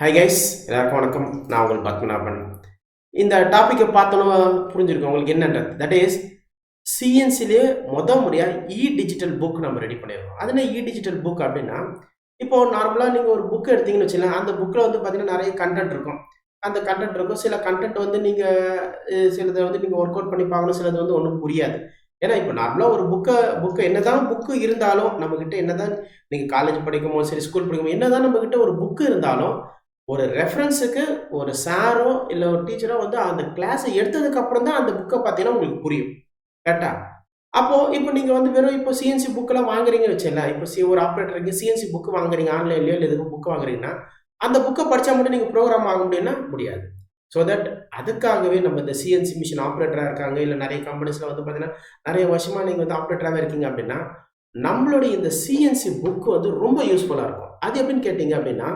Hi guys, எல்லாருக்கும் வணக்கம். நான் உங்கள் பத்மநாபன். இந்த டாப்பிக்கை பார்த்தோன்னா புரிஞ்சிருக்கும் உங்களுக்கு என்னன்றது. தட் இஸ் சிஎன்சிலே முறையாக டிஜிட்டல் புக் நம்ம ரெடி பண்ணியிருக்கோம். அது என்ன டிஜிட்டல் புக் அப்படின்னா, இப்போ நார்மலாக நீங்கள் ஒரு புக் எடுத்தீங்கன்னு வச்சுக்கலாம், அந்த புக்கில் வந்து பார்த்தீங்கன்னா நிறைய கண்டென்ட் இருக்கும். அந்த கண்டென்ட் இருக்கும். சில கண்டென்ட் வந்து நீங்கள் சிலதை வந்து நீங்கள் ஒர்க் அவுட் பண்ணி பார்க்கணும், சிலது வந்து ஒன்றும் புரியாது. ஏன்னா இப்போ நார்மலாக ஒரு புக்கு என்னதான் புக்கு இருந்தாலும் நம்மக்கிட்ட என்னதான் நீங்கள் காலேஜ் படிக்கும்போது சரி, ஸ்கூல் படிக்கும்போது என்னதான் நம்மக்கிட்ட ஒரு புக்கு இருந்தாலும் ஒரு ரெஃபரன்ஸுக்கு ஒரு சாரோ இல்லை ஒரு டீச்சரோ வந்து அந்த கிளாஸை எடுத்ததுக்கு அப்புறம் தான் அந்த புக்கை பார்த்தீங்கன்னா உங்களுக்கு புரியும். கரெக்டா? அப்போ இப்போ நீங்க வந்து வெறும் இப்போ சிஎன்சி புக்கெல்லாம் வாங்குறீங்கன்னு வச்சுக்கோங்களேன். இப்போ ஒரு ஆப்ரேட்டருக்கு சிஎன்சி புக் வாங்குறீங்க, ஆன்லைன்லயோ இல்லை எதுக்கும் புக் வாங்குறீங்கன்னா, அந்த புக்கை படிச்சா மட்டும் நீங்க ப்ரோக்ராம் ஆக முடியும்னா முடியாது. ஸோ தட் அதுக்காகவே நம்ம இந்த சிஎன்சி மிஷின் ஆப்ரேட்டரா இருக்காங்க, இல்லை நிறைய கம்பெனிஸ்ல வந்து பார்த்தீங்கன்னா நிறைய வருஷமா நீங்க வந்து ஆப்ரேட்டராகவே இருக்கீங்க அப்படின்னா, நம்மளுடைய இந்த சிஎன்சி புக் வந்து ரொம்ப யூஸ்ஃபுல்லா இருக்கும். அது எப்படின்னு கேட்டீங்க அப்படின்னா,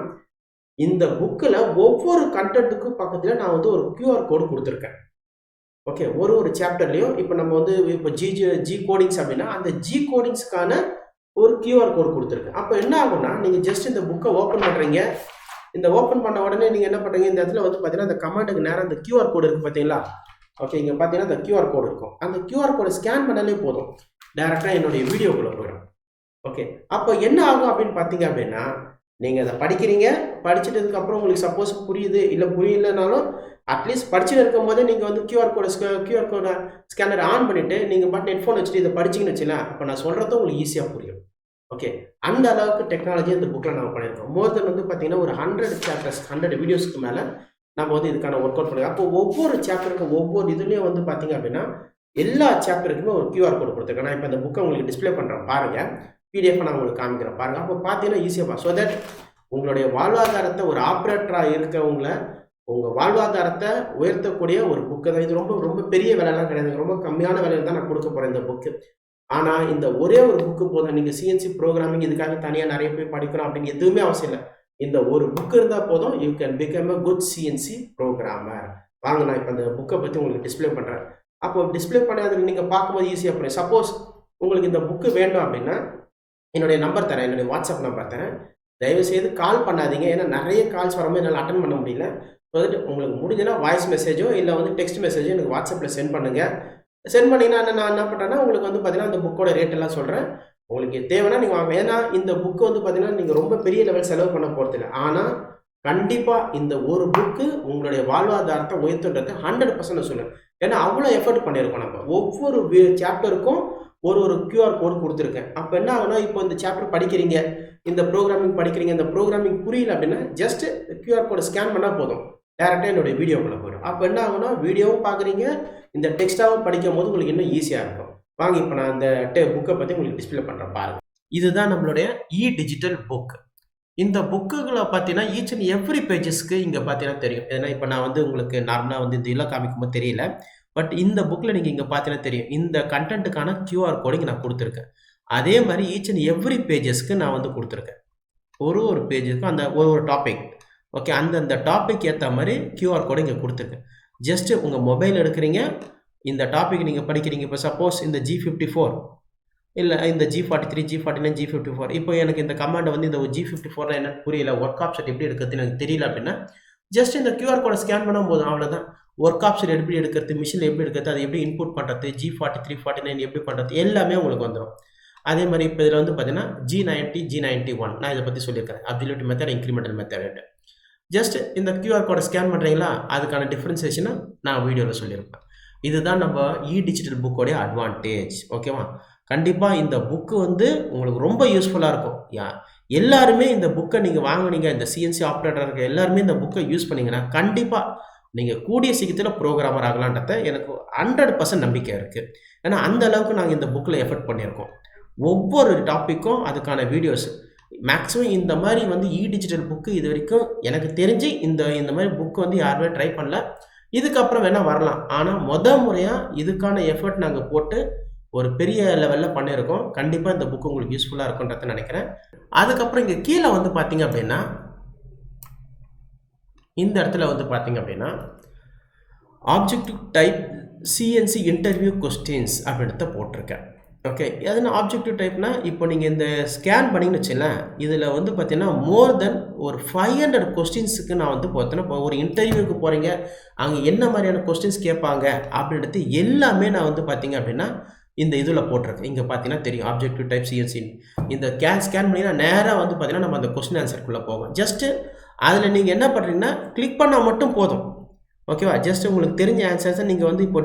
இந்த புக்கில் ஒவ்வொரு கண்டென்ட்டுக்கும் பக்கத்தில் நான் வந்து ஒரு கியூஆர் கோடு கொடுத்துருக்கேன். ஓகே, ஒரு சாப்டர்லையும் இப்போ நம்ம வந்து இப்போ ஜி கோடிங்ஸ் அப்படின்னா அந்த ஜி கோடிங்ஸ்க்கான ஒரு கியூஆர் கோடு கொடுத்துருக்கேன். அப்போ என்ன ஆகும்னா, நீங்கள் ஜஸ்ட் இந்த புக்கை ஓப்பன் பண்ணுறீங்க. இந்த ஓப்பன் பண்ண உடனே நீங்கள் என்ன பண்ணுறீங்க, இந்த இடத்துல வந்து பார்த்தீங்கன்னா அந்த கமாண்டுக்கு நேரம் அந்த கியூஆர் கோடு இருக்குது பார்த்தீங்களா? ஓகே, இங்கே பார்த்தீங்கன்னா அந்த கியூஆர் கோடு இருக்கும். அந்த கியூஆர் கோடை ஸ்கேன் பண்ணாலே போதும், டேரெக்டாக என்னுடைய வீடியோக்குள்ளே போயிடும். ஓகே, அப்போ என்ன ஆகும் அப்படின்னு பார்த்தீங்க அப்படின்னா, நீங்கள் அதை படிக்கிறீங்க, படிச்சுட்டதுக்கப்புறம் உங்களுக்கு சப்போஸ் புரியுது இல்லை புரியலைனாலும் அட்லீஸ்ட் படிச்சுட்டு இருக்கும் போதே நீங்கள் வந்து கியூஆர் கோடை ஸ்கேனர் ஆன் பண்ணிவிட்டு நீங்கள் பாட்டு ஹெட்ஃபோன் வச்சுட்டு இதை படிச்சிங்கன்னு வச்சுக்கலாம். அப்போ நான் சொல்கிறதும் உங்களுக்கு ஈஸியாக புரியும். ஓகே, அந்த அளவுக்கு டெக்னாலஜி இந்த புக்கில் நம்ம பண்ணியிருக்கோம். மோர் தென் வந்து பார்த்தீங்கன்னா ஒரு 100 சாப்டர்ஸ் 100 வீடியோஸ்க்கு மேலே நம்ம வந்து இதுக்கான ஒர்க் அவுட் பண்ணுவோம். அப்போ ஒவ்வொரு சாப்டருக்கும் ஒவ்வொரு இதுலேயும் வந்து பார்த்தீங்க அப்படின்னா எல்லா சாப்டருக்குமே ஒரு கியூஆர் கோடு கொடுத்துருக்கேன். நான் இப்போ அந்த புக்கை உங்களுக்கு டிஸ்பிளே பண்ணுறேன் பாருங்கள். பிடிஎஃப் நான் உங்களுக்கு காமிக்கிறேன் பாருங்க. அப்போ பார்த்தீங்கன்னா ஈஸியாக ஸோ தட் உங்களுடைய வாழ்வாதாரத்தை ஒரு ஆப்ரேட்டராக இருக்கவங்கள உங்கள் வாழ்வாதாரத்தை உயர்த்தக்கூடிய ஒரு புக்கு தான் இது. ரொம்ப ரொம்ப பெரிய விலைலாம் கிடையாது, ரொம்ப கம்மியான விலையில் தான் நான் கொடுக்க போகிறேன் இந்த புக்கு. ஆனால் இந்த ஒரே ஒரு புக்கு போதும். நீங்கள் சிஎன்சி ப்ரோக்ராமிங் இதுக்காக தனியாக நிறைய போய் படிக்கணும் அப்படின்னு எதுவுமே அவசியம் இல்லை. இந்த ஒரு புக்கு இருந்தால் போதும், you can become a good CNC programmer. வாங்க, நான் இப்போ அந்த புக்கை பற்றி உங்களுக்கு டிஸ்பிளே பண்ணுறேன். அப்போ டிஸ்பிளே பண்ணி அதில் நீங்கள் பார்க்கும்போது ஈஸியாக புரியும். சப்போஸ் உங்களுக்கு இந்த புக்கு வேண்டும் அப்படின்னா என்னுடைய நம்பர் தரேன், என்னுடைய வாட்ஸ்அப் நம்பர் தரேன். தயவுசெய்து கால் பண்ணாதீங்க, ஏன்னா நிறைய கால்ஸ் வரும்போது என்னால் அட்டன் பண்ண முடியல. வந்துட்டு உங்களுக்கு முடிஞ்சுன்னா வாய்ஸ் மெசேஜோ இல்லை வந்து டெக்ஸ்ட் மெசேஜோ எனக்கு வாட்ஸ்அப்பில் சென்ட் பண்ணுங்கள். சென்ட் பண்ணிங்கன்னா நான் என்ன பண்ணுறேன்னா உங்களுக்கு வந்து பார்த்தீங்கன்னா அந்த புக்கோட ரேட் எல்லாம் சொல்கிறேன். உங்களுக்கு தேவைன்னா நீங்கள் வாங்க. ஏன்னா இந்த புக்கு வந்து பார்த்தீங்கன்னா நீங்கள் ரொம்ப பெரிய லெவல் செலவு பண்ண போகிறதில்ல. ஆனால் கண்டிப்பாக இந்த ஒரு புக்கு உங்களுடைய வாழ்வாதாரத்தை உயர்த்துன்றது 100% சொல்லுவேன். ஏன்னா அவ்வளோ எஃபர்ட் பண்ணியிருக்கோம் நம்ம. ஒவ்வொரு சாப்டருக்கும் ஒரு கியூஆர் கோடு கொடுத்துருக்கேன். அப்போ என்ன ஆகுனா, இப்போ இந்த சாப்டர் படிக்கிறீங்க, இந்த ப்ரோக்ராமிங் படிக்கிறீங்க, இந்த ப்ரோக்ராமிங் புரியல அப்படின்னா ஜஸ்ட் கியூஆர் கோடை ஸ்கேன் பண்ணால் போதும், டேரெக்டாக என்னுடைய வீடியோக்குள்ளே போயிடும். அப்போ என்ன ஆகுனா, வீடியோவும் பார்க்குறீங்க, இந்த டெக்ஸ்ட்டாகவும் படிக்கும் போது உங்களுக்கு இன்னும் ஈஸியாக இருக்கும். வாங்க, இப்போ நான் அந்த புக்கை பற்றி உங்களுக்கு டிஸ்பிளே பண்ணுறேன் பாருங்கள். இதுதான் நம்மளுடைய டிஜிட்டல் புக். இந்த புக்குகளை பார்த்தீங்கன்னா ஈச் அண்ட் எவ்ரி பேஜஸ்க்கு இங்கே பார்த்தீங்கன்னா தெரியும். ஏன்னா இப்போ நான் வந்து உங்களுக்கு நார்மலாக வந்து இந்த இதெல்லாம் காமிக்கும்போது தெரியல. பட் இந்த புக்கில் நீங்கள் இங்கே பார்த்தீங்கன்னா தெரியும், இந்த கண்டென்ட்டுக்கான கியூஆர் கோடு இங்கே நான் கொடுத்துருக்கேன். அதே மாதிரி ஈச் அண்ட் எவ்ரி பேஜஸ்க்கு நான் வந்து கொடுத்துருக்கேன். ஒரு பேஜுக்கும் அந்த ஒரு டாபிக், ஓகே, அந்தந்த டாபிக் ஏற்ற மாதிரி கியூஆர் கோடு இங்கே கொடுத்துருக்கேன். ஜஸ்ட்டு உங்கள் மொபைல் எடுக்கிறீங்க, இந்த டாபிக் நீங்கள் படிக்கிறீங்க. இப்போ சப்போஸ் இந்த G54 இல்லை இந்த G43, G49, G54, இப்போ எனக்கு இந்த கமாண்டை வந்து இந்த G54 என்னன்னு புரியல, ஒர்க் ஆப்ஷன் எப்படி எடுக்கிறதுன்னு எனக்கு தெரியல அப்படின்னா ஜஸ்ட் இந்த கியூஆர் கோடை ஸ்கேன் பண்ணால் போதும், அவ்வளோதான். ஒர்க் ஆப்ஷன் எப்படி எடுக்கிறது, மிஷினில் எப்படி எடுக்கிறது, அது எப்படி இன்புட் பண்ணுறது, G43, 49 எப்படி பண்ணுறது, எல்லாமே உங்களுக்கு வந்துடும். அதே மாதிரி இப்போ இதில் வந்து பார்த்தீங்கன்னா G90, G91 நான் இதை பற்றி சொல்லியிருக்கேன். Absolute method, incremental method. Just இந்த கியூஆர் கோடை ஸ்கேன் பண்ணுறீங்களா, அதுக்கான டிஃப்ரென்சியேஷனை நான் வீடியோவில் சொல்லியிருப்பேன். இதுதான் நம்ம டிஜிட்டல் புக்கோடைய அட்வான்டேஜ். ஓகேவா? கண்டிப்பாக இந்த புக்கு வந்து உங்களுக்கு ரொம்ப யூஸ்ஃபுல்லாக இருக்கும். எல்லாருமே இந்த புக்கை நீங்கள் வாங்குனீங்க, இந்த சிஎன்சி ஆப்ரேட்டர் இருக்க எல்லாருமே இந்த புக்கை யூஸ் பண்ணிங்கன்னா கண்டிப்பாக நீங்கள் கூடிய சீக்கிரத்தில் ப்ரோக்ராமர் ஆகலான்றத எனக்கு 100% நம்பிக்கை இருக்குது. ஏன்னா அந்த அளவுக்கு நாங்கள் இந்த புக்கில் எஃபர்ட் பண்ணியிருக்கோம். ஒவ்வொரு டாப்பிக்கும் அதுக்கான வீடியோஸ் மேக்ஸிமம் இந்த மாதிரி வந்து டிஜிட்டல் புக்கு இது வரைக்கும் எனக்கு தெரிஞ்சு இந்த மாதிரி புக்கு வந்து யாருமே ட்ரை பண்ணல. இதுக்கப்புறம் வேணால் வரலாம். ஆனால் முறையாக இதுக்கான எஃபர்ட் நாங்கள் போட்டு ஒரு பெரிய லெவலில் பண்ணியிருக்கோம். கண்டிப்பாக இந்த புக்கு உங்களுக்கு யூஸ்ஃபுல்லாக இருக்குன்றத நினைக்கிறேன். அதுக்கப்புறம் இங்கே கீழே வந்து பார்த்தீங்க அப்படின்னா இந்த இடத்துல வந்து பார்த்தீங்க அப்படின்னா objective type CNC interview questions அப்படின்றத போட்டிருக்கேன். ஓகே. எதுனா ஆப்ஜெக்டிவ் டைப்னா, இப்போ நீங்க இந்த ஸ்கேன் பண்ணீங்கன்னு வச்சுக்கங்களேன், இதில வந்து பார்த்தீங்கன்னா, மோர் தென் ஒரு 500 கொஸ்டின்ஸுக்கு நான் வந்து பார்த்தீங்கன்னா, இப்போ ஒரு இன்டர்வியூக்கு போறீங்க, அங்க என்ன மாரியான கொஸ்டின்ஸ் கேட்பாங்க அப்படின்றது எல்லாமே நான் வந்து பார்த்தீங்க அப்படின்னா, இந்த இதில போட்டிருக்கேன். இங்க பார்த்தீங்கன்னா தெரியும். ஆப்ஜெக்டிவ் டைப் சிஎன்சின்னு. இந்த ஸ்கேன் பண்ணீங்கன்னா, நேரா வந்து பார்த்தீங்கன்னா, நம்ம அந்த கொஸ்டின் ஆன்சருக்குள்ள போவோம். ஜஸ்ட்டு அதில நீங்க என்ன பண்றீங்கன்னா, கிளிக் பண்ணா மட்டும் போதும். ஓகேவா? ஜஸ்ட் உங்களுக்கு தெரிஞ்ச ஆன்சர்ஸை நீங்கள் வந்து இப்போ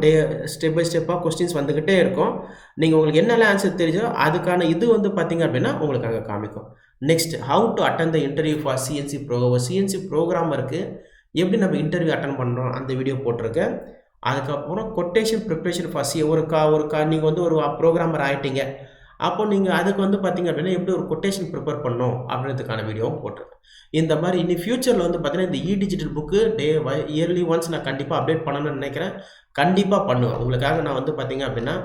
ஸ்டெப் பை ஸ்டெப்பாக கொஸ்டின்ஸ் வந்துக்கிட்டே இருக்கும். நீங்கள் உங்களுக்கு என்னெல்லாம் ஆன்சர் தெரிஞ்சோ அதுக்கான இது வந்து பார்த்தீங்க அப்படின்னா உங்களுக்கு அங்கே காமிக்கும். Next how to attend the interview for CNC CNC ப்ரோக்ராமருக்கு எப்படி நம்ம இன்டர்வியூ அட்டன் பண்ணுறோம் அந்த வீடியோ போட்டிருக்கேன். அதுக்கப்புறம் கொட்டேஷன் ப்ரிப்ரேஷன் ஃபார் நீங்கள் வந்து ஒரு ப்ரோக்ராமர் ஆகிட்டீங்க. அப்போ நீங்கள் அதுக்கு வந்து பார்த்தீங்க அப்படின்னா எப்படி ஒரு கொட்டேஷன் ப்ரிப்பேர் பண்ணணும் அப்படின்றதுக்கான வீடியோவும் போட்டிருக்கேன். இந்த மாதிரி இனி ஃபியூச்சரில் வந்து பார்த்தீங்கன்னா இந்த டிஜிட்டல் புக்கு இயர்லி ஒன்ஸ் நான் கண்டிப்பாக அப்டேட் பண்ணணும்னு நினைக்கிறேன். கண்டிப்பாக பண்ணுவேன். உங்களுக்காக நான் வந்து பார்த்தீங்க அப்படின்னா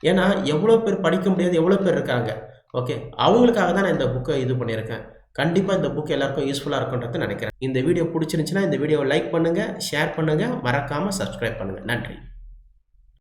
ஏன்னா எவ்வளோ பேர் படிக்க முடியாது எவ்வளோ பேர் இருக்காங்க. ஓகே, அவங்களுக்காக தான் நான் இந்த புக்கை இது பண்ணியிருக்கேன். கண்டிப்பாக இந்த புக் எல்லாருக்கும் யூஸ்ஃபுல்லாக இருக்கும்ன்றது நினைக்கிறேன். இந்த வீடியோ பிடிச்சிருந்துச்சுன்னா இந்த வீடியோவை லைக் பண்ணுங்கள், ஷேர் பண்ணுங்கள், மறக்காமல் சப்ஸ்கிரைப் பண்ணுங்கள். நன்றி.